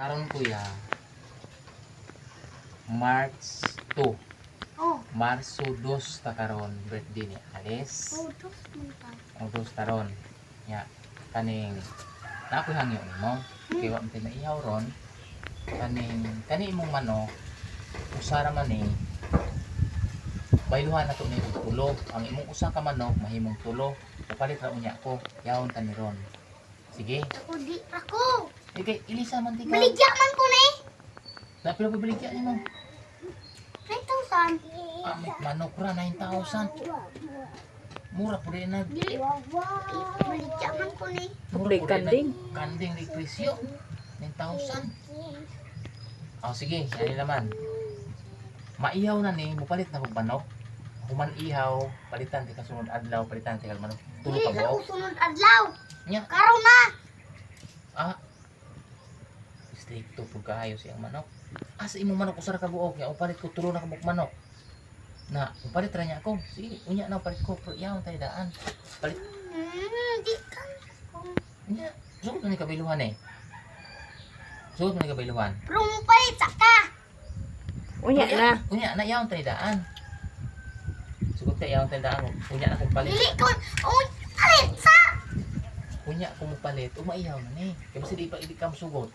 Karon kuya, March 2. Oh. Marso 2 ta karon birthday ni Alice. Oh, dos minta. O 2 taron. Ya, kaning nakoy hangyo nimo. Kay wa man na ihaw ron. Kani imong manok usara man ni bayluhan nato ni tulo. Ang imong usa ka manok mahimong tulo. Kapalit ra unya ko. Yawon ta ni ron. Sige. Ako. Okay, ilisa man tika. Baligya man ko ni. Dapat na pabaligya ni mo. 9,000. Ah, may manok ra 9,000. Mura po rin na. Dili. Baligya man ko ni. Big kanding. Kanding di presyo. 9,000. Oh, sige, ano naman. Maihaw na ni, mupalit na kong manok. Human ihaw, palitan ti kasunod adlaw, palitan ti kalmanok. Tulo Dili ka sa buok. sunod adlaw. Nya, Karon na. ah. Stricto po kayo siyang manok. Asa imong manok usara ka buok, nya upalit ko tulo na ka buok manok. Na, upalit ra niya ako. Sige, unya na upalit ko, pero ihaw tayo daan. Palit, Di ka. nya, suot na ni kabiluhan eh. Suot na ni kabiluhan. Pero mo palit ka. Unya na. Unya na ihaw tayo daan. Sugot ka ihaw tayo daan. Unya na kong palit. Dili ko. Oh, palit sa. Unya kung palit, umaihaw na ni. Kaya basta di pa hindi ka masugot.